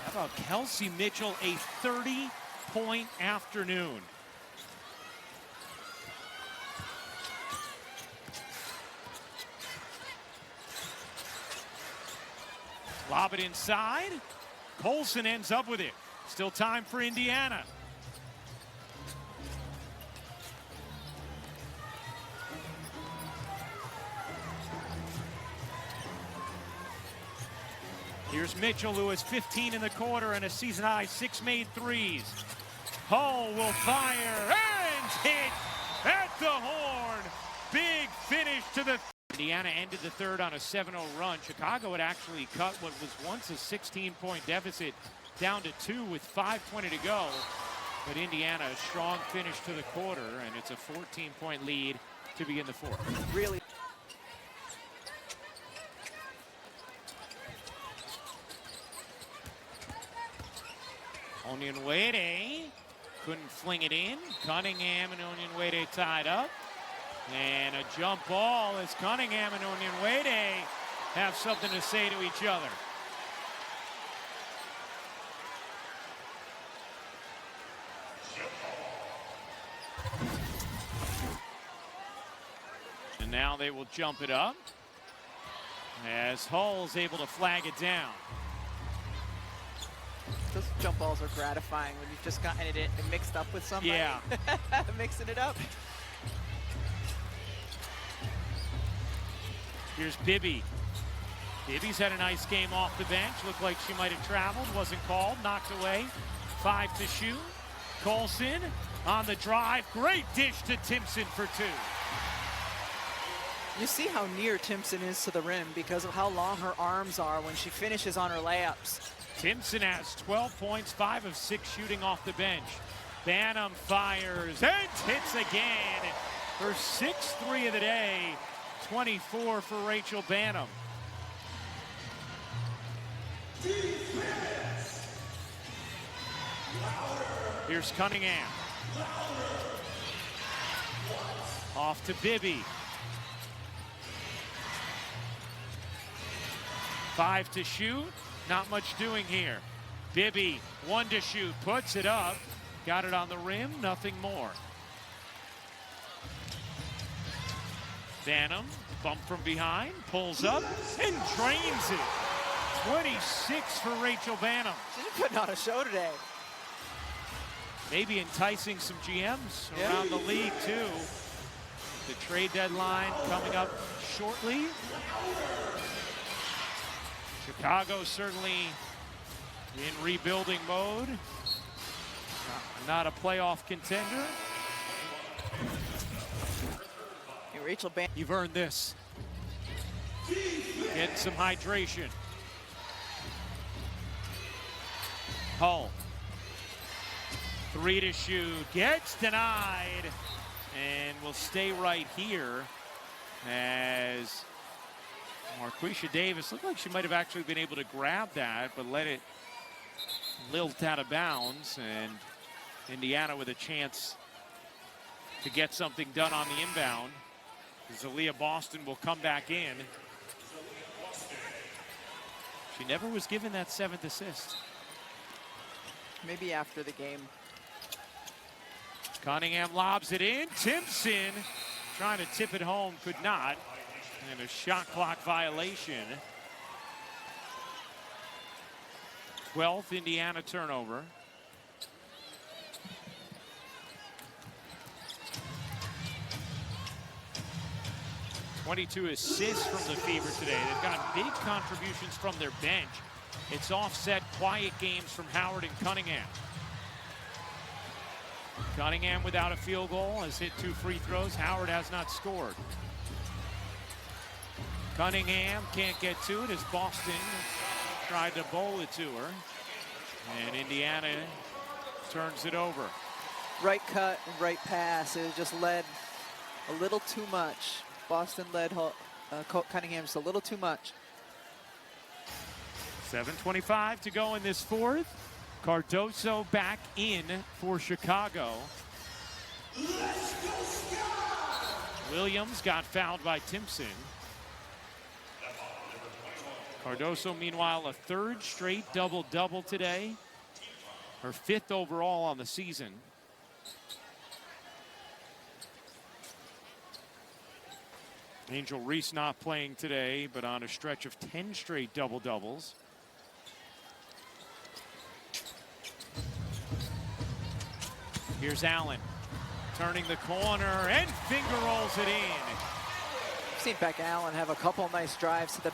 How about Kelsey Mitchell, a 30-point afternoon. Lob it inside. Colson ends up with it. Still time for Indiana. Here's Mitchell, who has 15 in the quarter and a season-high 6 made threes. Hull will fire and hit at the horn. Big finish to the... Indiana ended the third on a 7-0 run. Chicago had actually cut what was once a 16-point deficit down to 2 with 5:20 to go. But Indiana, a strong finish to the quarter, and it's a 14-point lead to begin the fourth. Really. Onyenwere couldn't fling it in. Cunningham and Onyenwere tied up. And a jump ball as Cunningham and Onyenwere have something to say to each other. And now they will jump it up as Hull's able to flag it down. Those jump balls are gratifying when you've just gotten it mixed up with somebody. Yeah. Mixing it up. Here's Bibby. Bibby's had a nice game off the bench. Looked like she might have traveled. Wasn't called. Knocked away. 5 to shoot. Colson on the drive. Great dish to Timpson for 2. You see how near Timpson is to the rim because of how long her arms are when she finishes on her layups. Timpson has 12 points, 5 of 6 shooting off the bench. Banham fires and hits again. Her 6th 3 of the day. 24 for Rachel Banham. Here's Cunningham. Off to Bibby. 5 to shoot. Not much doing here. Bibby, 1 to shoot. Puts it up. Got it on the rim. Nothing more. Banham, bump from behind, pulls up, and drains it. 26 for Rachel Banham. She's putting on a show today. Maybe enticing some GMs around the league, too. The trade deadline coming up shortly. Chicago certainly in rebuilding mode. Not a playoff contender. Rachel Banham. You've earned this. Getting some hydration. Hull. 3 to shoot. Gets denied. And will stay right here as Marquisha Davis looked like she might have actually been able to grab that, but let it lilt out of bounds. And Indiana with a chance to get something done on the inbound. Aaliyah Boston will come back in. She never was given that 7th assist. Maybe after the game. Cunningham lobs it in. Timpson trying to tip it home, could not. And a shot clock violation. 12th Indiana turnover. .22 assists from the Fever today. They've gotten big contributions from their bench. It's offset quiet games from Howard and Cunningham. Cunningham without a field goal has hit 2 free throws. Howard has not scored. Cunningham can't get to it as Boston tried to bowl it to her. And Indiana turns it over. Right cut and right pass. It just led a little too much. Boston led Cunningham just a little too much. 7:25 to go in this fourth. Cardoso back in for Chicago. Williams got fouled by Timpson. Cardoso, meanwhile, a 3rd straight double-double today. Her 5th overall on the season. Angel Reese not playing today, but on a stretch of 10 straight double-doubles. Here's Allen, turning the corner and finger rolls it in. seen Becca Allen have a couple nice drives to the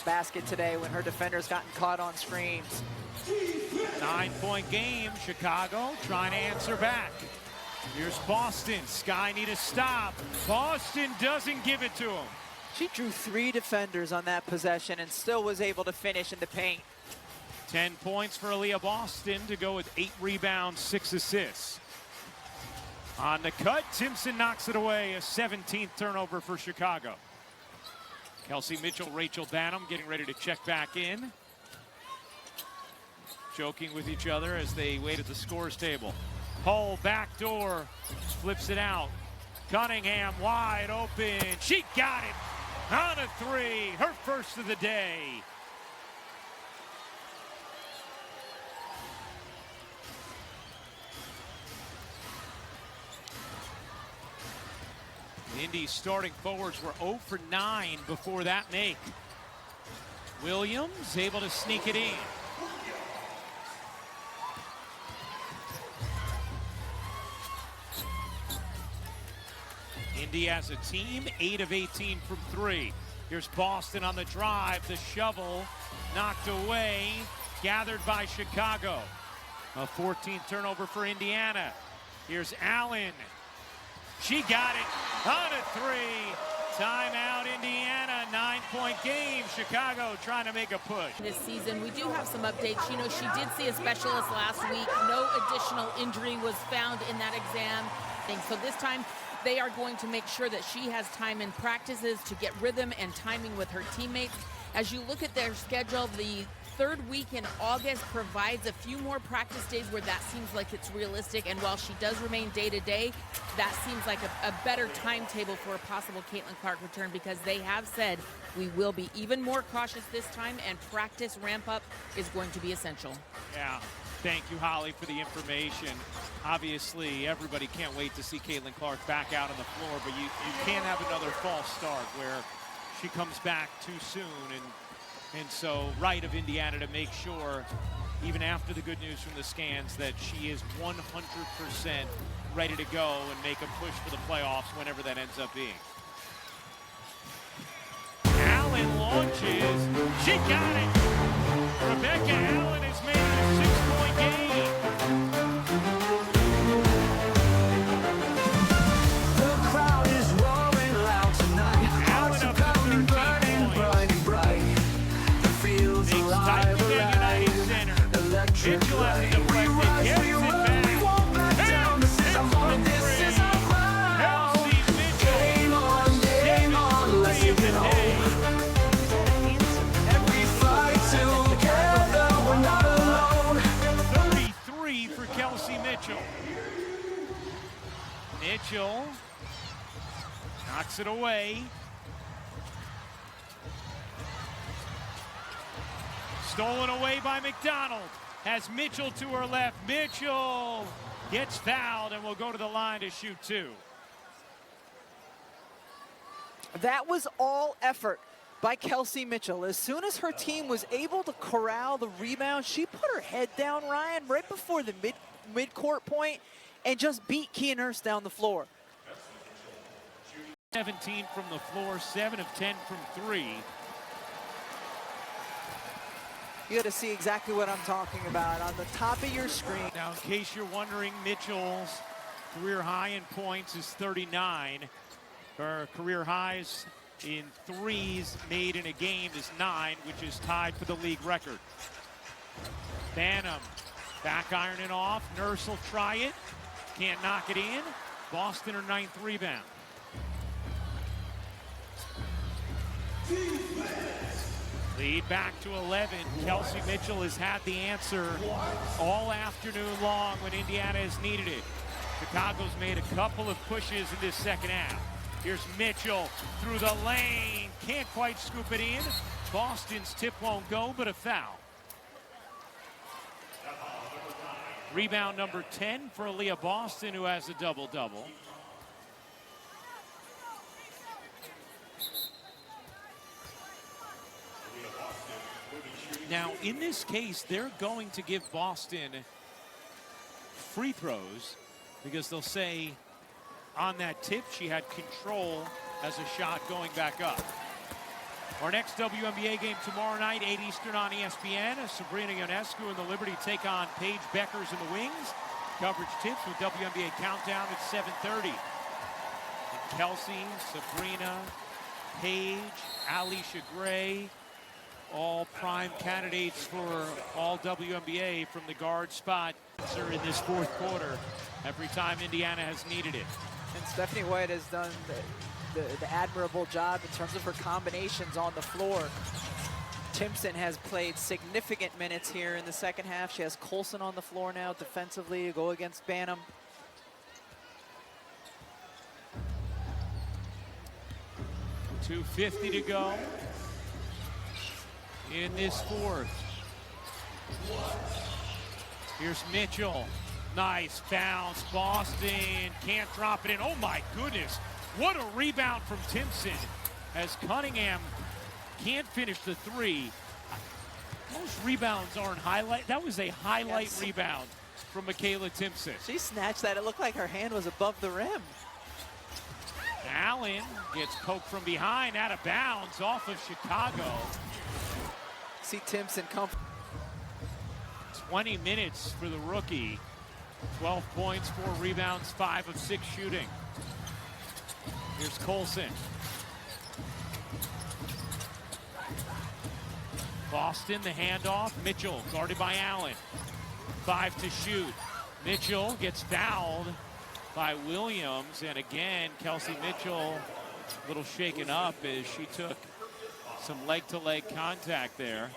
basket today when her defenders gotten caught on screens. 9-point game. Chicago trying to answer back. Here's Boston. Sky need a stop. Boston doesn't give it to him. She drew 3 defenders on that possession and still was able to finish in the paint. 10 points for Aaliyah Boston to go with 8 rebounds, 6 assists. On the cut, Timpson knocks it away. A 17th turnover for Chicago. Kelsey Mitchell, Rachel Banham getting ready to check back in. Joking with each other as they wait at the scores table. Hull backdoor, flips it out. Cunningham wide open. She got it on a 3, her first of the day. Indy's starting forwards were 0 for 9 before that make. Williams able to sneak it in. Indy as a team, 8 of 18 from 3. Here's Boston on the drive, the shovel knocked away, gathered by Chicago. A 14th turnover for Indiana. Here's Allen. She got it on a 3. Timeout, Indiana, 9-point game. Chicago trying to make a push. This season, we do have some updates. You know, she did see a specialist last week. No additional injury was found in that exam. So this time, they are going to make sure that she has time in practices to get rhythm and timing with her teammates. As you look at their schedule, the third week in August provides a few more practice days where that seems like it's realistic. And while she does remain day-to-day, that seems like a better timetable for a possible Caitlin Clark return, because they have said we will be even more cautious this time, and practice ramp-up is going to be essential. Yeah. Thank you, Holly, for the information. Obviously, everybody can't wait to see Caitlin Clark back out on the floor, but you can't have another false start where she comes back too soon. And so right of Indiana to make sure, even after the good news from the scans, that she is 100% ready to go and make a push for the playoffs whenever that ends up being. Allen launches. She got it. Rebecca Allen has made it a 6-point game. The crowd is roaring loud tonight. Hearts are pounding, burning bright and bright. The field's alive, alive. Electric light. We rise, we run, we won't back down. This is our moment, this is our round. Game on, let's get it home. Every fight together, we're not alone. 33 for Kelsey Mitchell. Mitchell knocks it away. Stolen away by McDonald. Has Mitchell to her left. Mitchell gets fouled and will go to the line to shoot 2. That was all effort by Kelsey Mitchell. As soon as her team was able to corral the rebound, she put her head down, Ryan, right before the mid-court point and just beat Kia Nurse down the floor. 17 from the floor, 7 of 10 from 3. You got to see exactly what I'm talking about on the top of your screen. Now, in case you're wondering, Mitchell's career high in points is 39. Her career highs in threes made in a game is 9, which is tied for the league record. Banham back ironing off. Nurse will try it. Can't knock it in. Boston her 9th rebound. Lead back to 11. Kelsey Mitchell has had the answer all afternoon long when Indiana has needed it. Chicago's made a couple of pushes in this second half. Here's Mitchell through the lane. Can't quite scoop it in. Boston's tip won't go, but a foul. Rebound number 10 for Aaliyah Boston, who has a double-double. Now, in this case, they're going to give Boston free throws because they'll say on that tip she had control as a shot going back up. Our next WNBA game tomorrow night, 8 Eastern on ESPN, as Sabrina Ionescu and the Liberty take on Paige Beckers and the Wings. Coverage tips with WNBA Countdown at 7:30. And Kelsey, Sabrina, Paige, Alicia Gray, all prime candidates for all WNBA from the guard spot in this fourth quarter every time Indiana has needed it. And Stephanie White has done the admirable job in terms of her combinations on the floor. Timpson has played significant minutes here in the second half. She has Colson on the floor now defensively to go against Bantam. .250 to go in this fourth. Here's Mitchell. Nice bounce. Boston can't drop it in. Oh my goodness. What a rebound from Timpson as Cunningham can't finish the three. Most rebounds aren't highlight. That was a highlight rebound from Michaela Timpson. She snatched that. It looked like her hand was above the rim. Allen gets poked from behind, out of bounds, off of Chicago. See Timpson come. 20 minutes for the rookie. 12 points, 4 rebounds, 5 of 6 shooting. Here's Colson. Boston, the handoff. Mitchell, guarded by Allen. 5 to shoot. Mitchell gets fouled by Williams. And again, Kelsey Mitchell a little shaken up as she took some leg-to-leg contact there.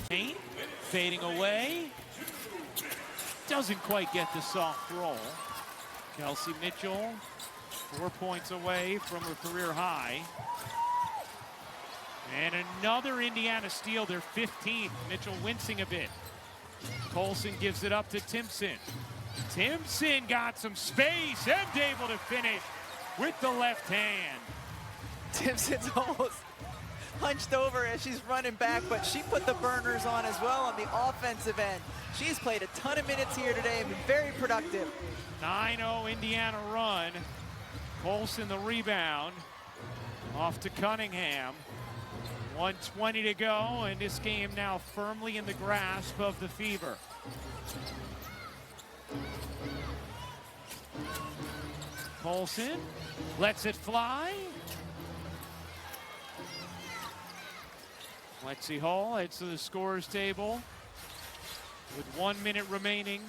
Paint fading away. Doesn't quite get the soft roll. Kelsey Mitchell, 4 points away from her career high. And another Indiana steal, their 15th. Mitchell wincing a bit. Colson gives it up to Timpson. Timpson got some space and able to finish with the left hand. Timpson's almost hunched over as she's running back, but she put the burners on as well on the offensive end. She's played a ton of minutes here today and been very productive. 9-0 Indiana run. Colson the rebound. Off to Cunningham. 1:20 to go, and this game now firmly in the grasp of the Fever. Colson lets it fly. Lexi Hall heads to the scorer's table with 1 minute remaining.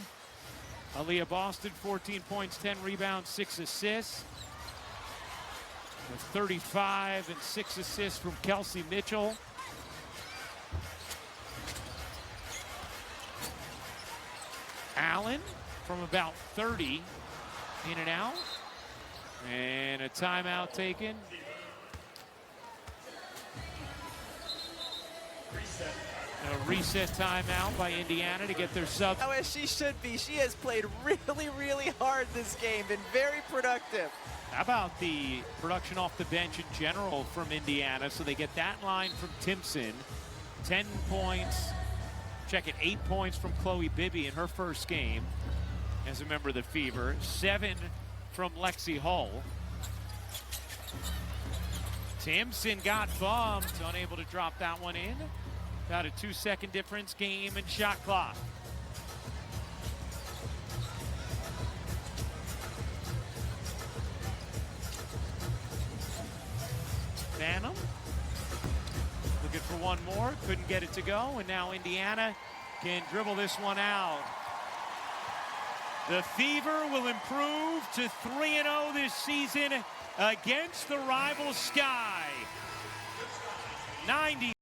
Aaliyah Boston, 14 points, 10 rebounds, 6 assists. With 35 and 6 assists from Kelsey Mitchell. Allen from about 30, in and out. And a timeout taken. A reset timeout by Indiana to get their sub. Oh, as she should be. She has played really, really hard this game, been very productive. How about the production off the bench in general from Indiana? So they get that line from Timpson. 10 points. Check it, 8 points from Chloe Bibby in her first game as a member of the Fever. 7 from Lexi Hull. Timpson got bumped, unable to drop that one in. About a 2-second difference, game and shot clock. Bantam looking for one more, couldn't get it to go, and now Indiana can dribble this one out. The Fever will improve to 3-0 this season against the rival Sky. 90